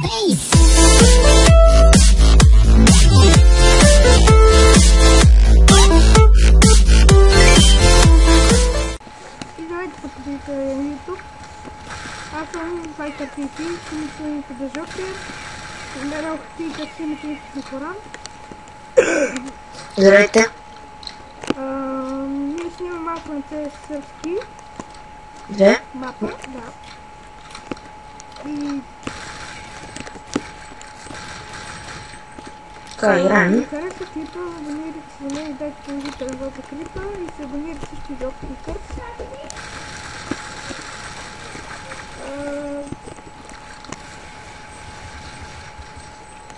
Здравейте, подписите на YouTube. Аз съм Файкър ТВ, снимите ми подържавки. Намерях ти как снимите на Коран. Здравейте. Ние снимам малко на CS сърски. Две? Мапа, да. И... Така, играем. Ако харесва клипа, абонирайте се за мен и дайте положителен вот за клипа и се абонирайте също за Optifix.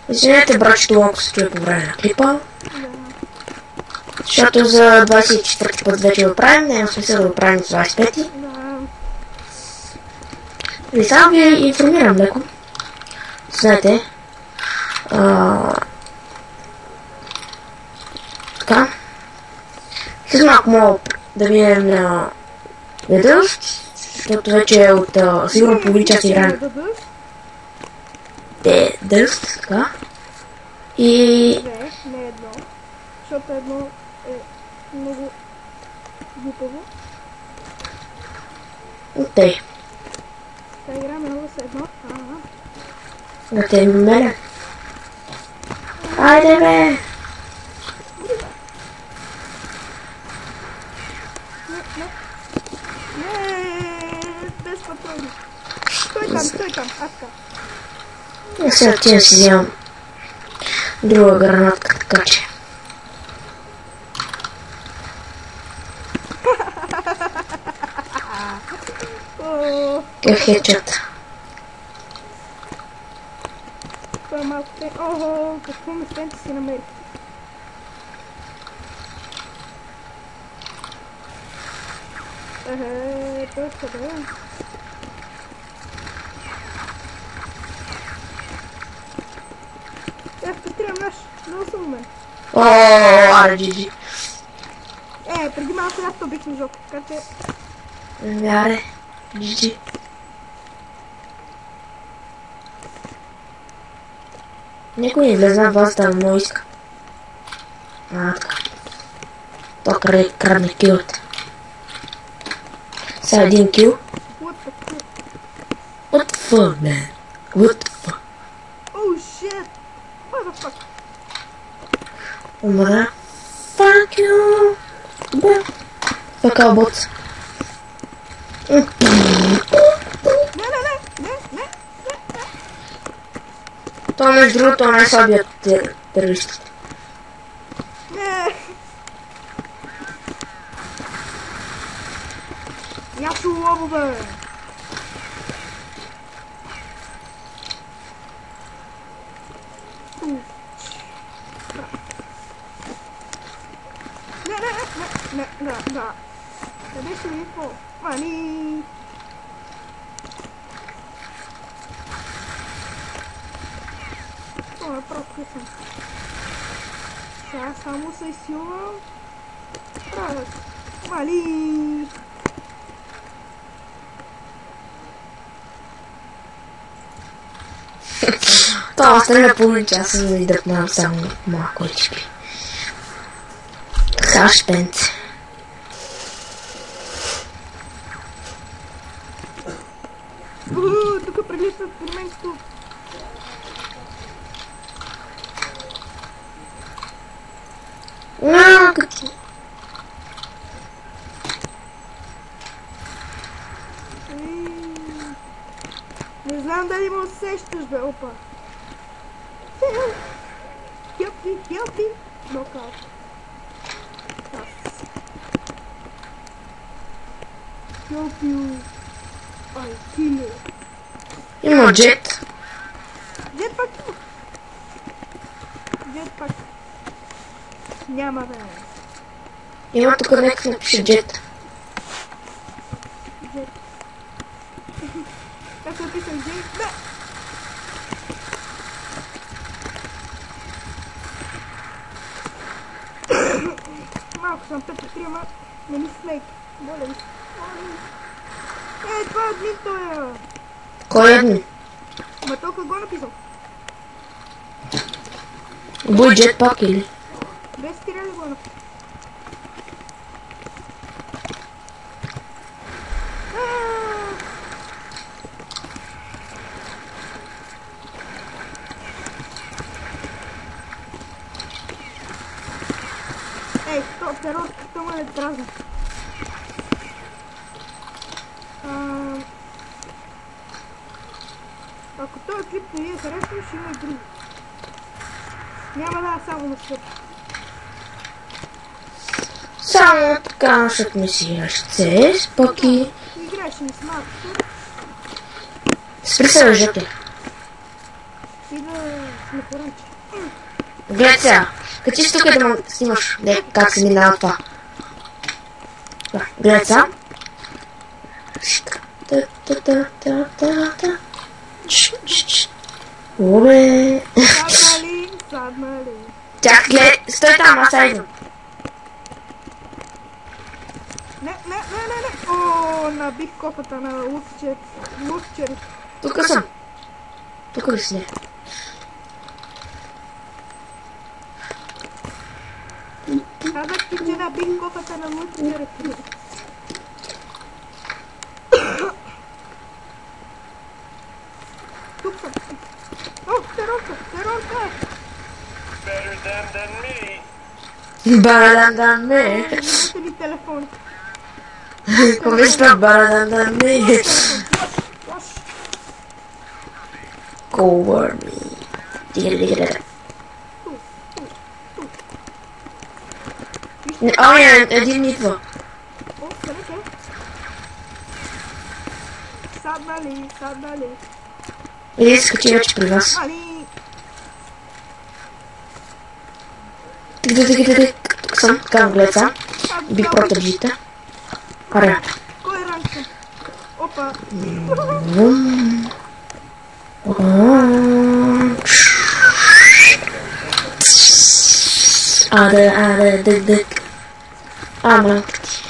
Извинете, братчето, ако се чуе по време на клипа. Да. Защото за 24 път вече го правим, няма смисъл да го правим с 25. Да. И само ви информирам леко. Знаете. Така. След малко мога да видим на Ведъст, защото вече от сигурно половин час играем Дъст, така. И... Не едно, защото едно е много глупаво. Окей. Та играме много с едно. Да те мене. Айде бе! Не, без патрони. Стой там, аска. Сега отивам си вземам друга гранатка, така че. Какъв хедшот. Това е малко те... Охо, какво местенце си намери? Той къде е? Петрия наш, много съм умен. Аре, джиджи. Преди малко аз то бих на жок, така че... Аре, джиджи. Никой не влезе на вас, да много иска. Така. То крадне килът. Сега един кил. What the fuck, man? What the fuck? Oh shit! What the fuck? Умра. Fuck you! Бе. Фака бот. Не. Това между другото е най-слабият терорист. Не! Ясо лово, бе! Не, да. Къде ще ми какво? Мани! Това е просто късен. Сега само се изсилвам. Правят. Мали! Това остане половин час, за да видят само малко HP. Хашпенц. Тук прилитат при мен тук. Като... Не знам дали ме усещаш, бе, опа. Хелпи. Нокаут. Хелпи. Ай, киле. Има джет. Джетпак. Няма, бе. Има тук някакъв напише джет. Джет. Как се пише джет? Да! Малко съм пет трима, не ми снейк. Моля ви. Това е админ тоя. Кой е админ? Ма толкова го написал. Бой джетпак или? Без стреляли го написал. Ей, перо, то ме е празно. Ако този клип не ви е харесва, ще има и други. Няма да само на света. Само така, защото ми си играш CS, пък и... Играеш ми с малко. Спри се, лъжете. И да сме поранчи. Гледай сега. Качи си тук да ме снимаш. Как се минава това. Гледай сега. Оле. Саднали. Чакай, гледай. Стой там, аз идвам. Не. О, набих кофата на лукчери. Тук съм. Тук ли си? Казах ти, че набих кофата на лукчери. Тук съм. О, терорка. Better them than me. Барадан ме. Имате ли телефон? Помисля барадан ме. Cover me. Дига. Един идва. О, къде? Саднали. Или скачи вече при вас. Али. Тук съм, така гледай сам. Бих протържите. Аре. Кой е ранг съм? Опа. Дък. Млянкати.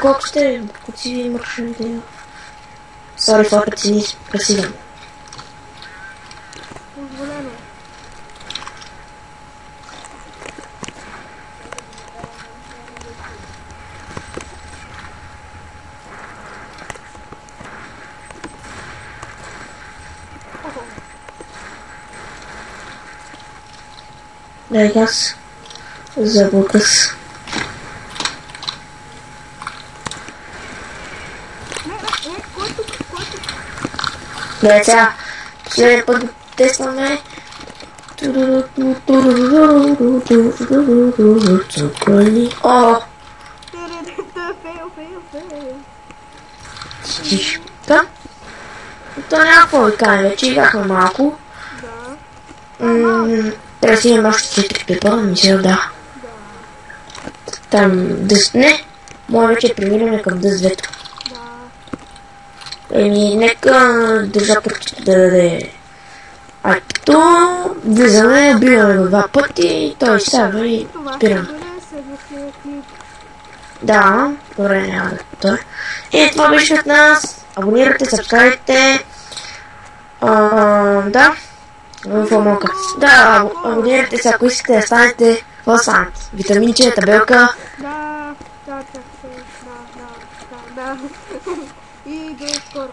Колко сте? Колко си ви маршрути? Сори, фокът си ни красивен. Позволено. Дай газ. Забукас. Кой тук? Гледай сега. Последния път го тестваме. О! Тишка. То няма какво ви кажа, вече играхме малко. Да. Трябва да си имам още 4 клипа, мисля да. Там дъс... Не! Може вече преминем към дъс 2. Да. Нека държа пръчето да даде айпто. Влизаме, биваме го 2 пъти и той сява и спираме. Това ще бъде следващия клип. Да, добре, няма да той. И това беше от нас. Абонирайте, сабскрайбте. Да. Да, абонирайте се, ако искате да станете фасант. Витаминче, табелка. Да. И до скоро.